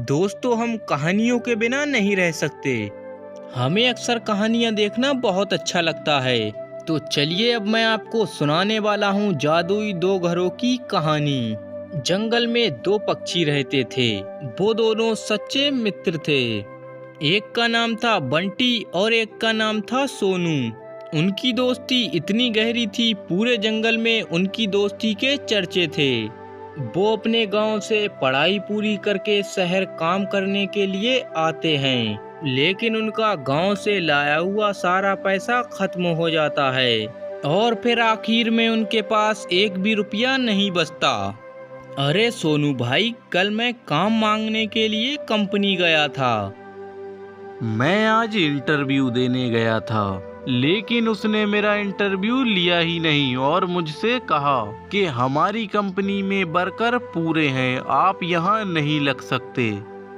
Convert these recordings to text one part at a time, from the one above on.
दोस्तों, हम कहानियों के बिना नहीं रह सकते। हमें अक्सर कहानियाँ देखना बहुत अच्छा लगता है। तो चलिए अब मैं आपको सुनाने वाला हूँ जादुई दो घरों की कहानी। जंगल में दो पक्षी रहते थे। वो दोनों सच्चे मित्र थे। एक का नाम था बंटी और एक का नाम था सोनू। उनकी दोस्ती इतनी गहरी थी, पूरे जंगल में उनकी दोस्ती के चर्चे थे। वो अपने गांव से पढ़ाई पूरी करके शहर काम करने के लिए आते हैं, लेकिन उनका गांव से लाया हुआ सारा पैसा खत्म हो जाता है और फिर आखिर में उनके पास एक भी रुपया नहीं बचता। अरे सोनू भाई, कल मैं काम मांगने के लिए कंपनी गया था। मैं आज इंटरव्यू देने गया था, लेकिन उसने मेरा इंटरव्यू लिया ही नहीं और मुझसे कहा कि हमारी कंपनी में वर्कर पूरे हैं, आप यहाँ नहीं लग सकते।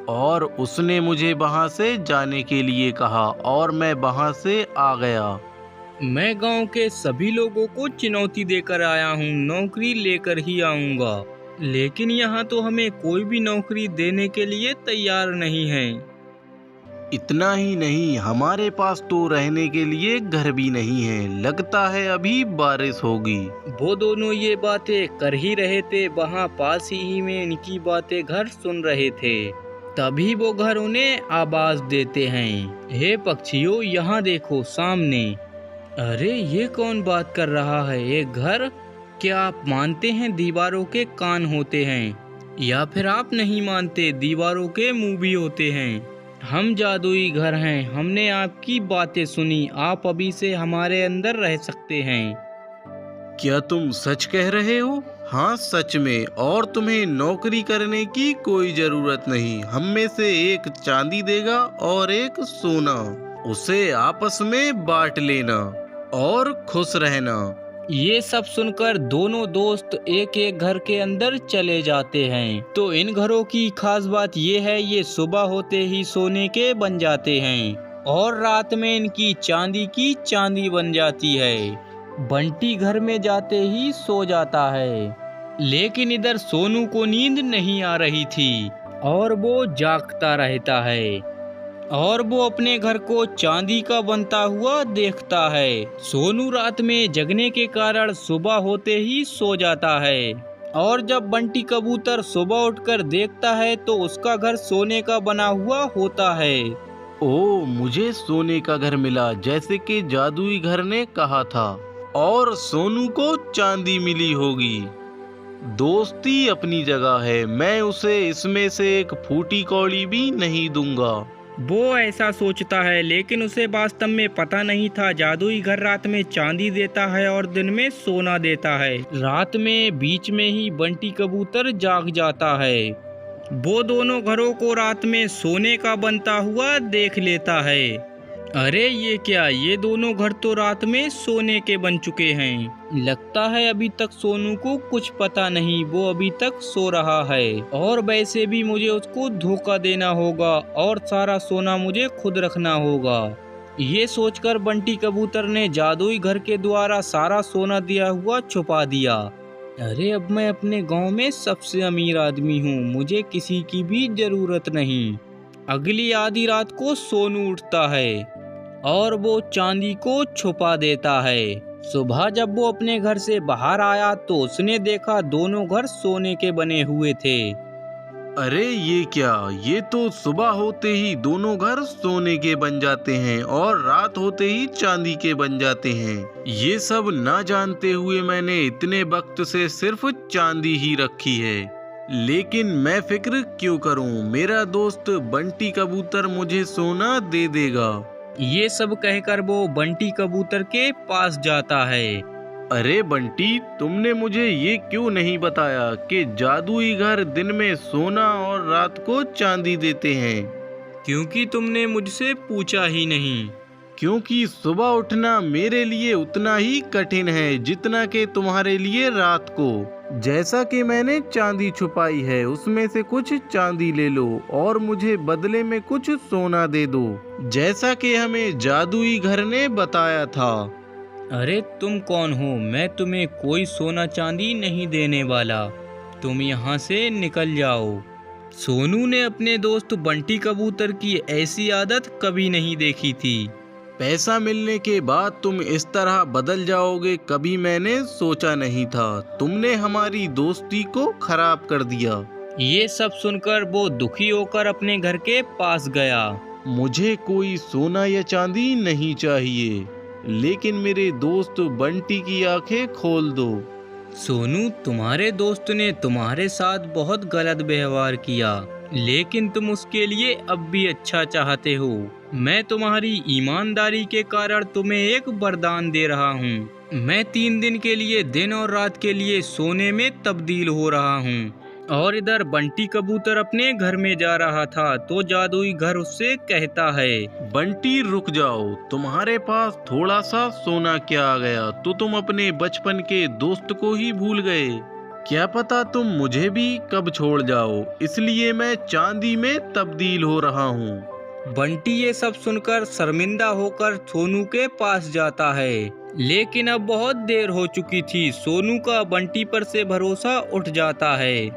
और उसने मुझे वहाँ से जाने के लिए कहा और मैं वहाँ से आ गया। मैं गांव के सभी लोगों को चुनौती देकर आया हूँ, नौकरी लेकर ही आऊँगा, लेकिन यहाँ तो हमें कोई भी नौकरी देने के लिए तैयार नहीं है। इतना ही नहीं, हमारे पास तो रहने के लिए घर भी नहीं है, लगता है अभी बारिश होगी। वो दोनों ये बातें कर ही रहे थे, वहाँ पास ही में इनकी बातें घर सुन रहे थे। तभी वो घर उन्हें आवाज देते हैं, हे पक्षियों, यहाँ देखो सामने। अरे ये कौन बात कर रहा है? ये घर? क्या आप मानते हैं दीवारों के कान होते हैं, या फिर आप नहीं मानते दीवारों के मुंह भी होते हैं? हम जादुई घर हैं, हमने आपकी बातें सुनी, आप अभी से हमारे अंदर रह सकते हैं। क्या तुम सच कह रहे हो? हाँ सच में, और तुम्हें नौकरी करने की कोई जरूरत नहीं। हम में से एक चांदी देगा और एक सोना, उसे आपस में बांट लेना और खुश रहना। ये सब सुनकर दोनों दोस्त एक एक घर के अंदर चले जाते हैं। तो इन घरों की खास बात ये है, ये सुबह होते ही सोने के बन जाते हैं और रात में इनकी चांदी की चांदी बन जाती है। बंटी घर में जाते ही सो जाता है, लेकिन इधर सोनू को नींद नहीं आ रही थी और वो जागता रहता है और वो अपने घर को चांदी का बनता हुआ देखता है। सोनू रात में जगने के कारण सुबह होते ही सो जाता है और जब बंटी कबूतर सुबह उठकर देखता है तो उसका घर सोने का बना हुआ होता है। ओ, मुझे सोने का घर मिला, जैसे कि जादुई घर ने कहा था, और सोनू को चांदी मिली होगी। दोस्ती अपनी जगह है, मैं उसे इसमें से एक फूटी कौड़ी भी नहीं दूंगा। वो ऐसा सोचता है, लेकिन उसे वास्तव में पता नहीं था जादुई घर रात में चांदी देता है और दिन में सोना देता है। रात में बीच में ही बंटी कबूतर जाग जाता है। वो दोनों घरों को रात में सोने का बनता हुआ देख लेता है। अरे ये क्या, ये दोनों घर तो रात में सोने के बन चुके हैं। लगता है अभी तक सोनू को कुछ पता नहीं, वो अभी तक सो रहा है और वैसे भी मुझे उसको धोखा देना होगा और सारा सोना मुझे खुद रखना होगा। ये सोचकर बंटी कबूतर ने जादुई घर के द्वारा सारा सोना दिया हुआ छुपा दिया। अरे अब मैं अपने गांव में सबसे अमीर आदमी हूँ, मुझे किसी की भी जरूरत नहीं। अगली आधी रात को सोनू उठता है और वो चांदी को छुपा देता है। सुबह जब वो अपने घर से बाहर आया तो उसने देखा दोनों घर सोने के बने हुए थे। अरे ये क्या, ये तो सुबह होते ही दोनों घर सोने के बन जाते हैं और रात होते ही चांदी के बन जाते हैं। ये सब ना जानते हुए मैंने इतने वक्त से सिर्फ चांदी ही रखी है, लेकिन मैं फिक्र क्यों करूं, मेरा दोस्त बंटी कबूतर मुझे सोना दे देगा। ये सब कहकर वो बंटी कबूतर के पास जाता है। अरे बंटी, तुमने मुझे ये क्यों नहीं बताया कि जादुई घर दिन में सोना और रात को चांदी देते हैं? क्योंकि तुमने मुझसे पूछा ही नहीं। क्योंकि सुबह उठना मेरे लिए उतना ही कठिन है जितना कि तुम्हारे लिए रात को। जैसा कि मैंने चांदी छुपाई है, उसमें से कुछ चांदी ले लो और मुझे बदले में कुछ सोना दे दो, जैसा कि हमें जादुई घर ने बताया था। अरे तुम कौन हो? मैं तुम्हें कोई सोना चांदी नहीं देने वाला, तुम यहाँ से निकल जाओ। सोनू ने अपने दोस्त बंटी कबूतर की ऐसी आदत कभी नहीं देखी थी। पैसा मिलने के बाद तुम इस तरह बदल जाओगे कभी मैंने सोचा नहीं था। तुमने हमारी दोस्ती को खराब कर दिया। ये सब सुनकर वो दुखी होकर अपने घर के पास गया। मुझे कोई सोना या चांदी नहीं चाहिए, लेकिन मेरे दोस्त बंटी की आंखें खोल दो। सोनू, तुम्हारे दोस्त ने तुम्हारे साथ बहुत गलत व्यवहार किया, लेकिन तुम उसके लिए अब भी अच्छा चाहते हो। मैं तुम्हारी ईमानदारी के कारण तुम्हें एक वरदान दे रहा हूँ। मैं 3 दिन के लिए दिन और रात के लिए सोने में तब्दील हो रहा हूँ। और इधर बंटी कबूतर अपने घर में जा रहा था तो जादुई घर उससे कहता है, बंटी रुक जाओ, तुम्हारे पास थोड़ा सा सोना क्या आ गया तो तुम अपने बचपन के दोस्त को ही भूल गए। क्या पता तुम मुझे भी कब छोड़ जाओ, इसलिए मैं चांदी में तब्दील हो रहा हूँ। बंटी ये सब सुनकर शर्मिंदा होकर सोनू के पास जाता है, लेकिन अब बहुत देर हो चुकी थी। सोनू का बंटी पर से भरोसा उठ जाता है।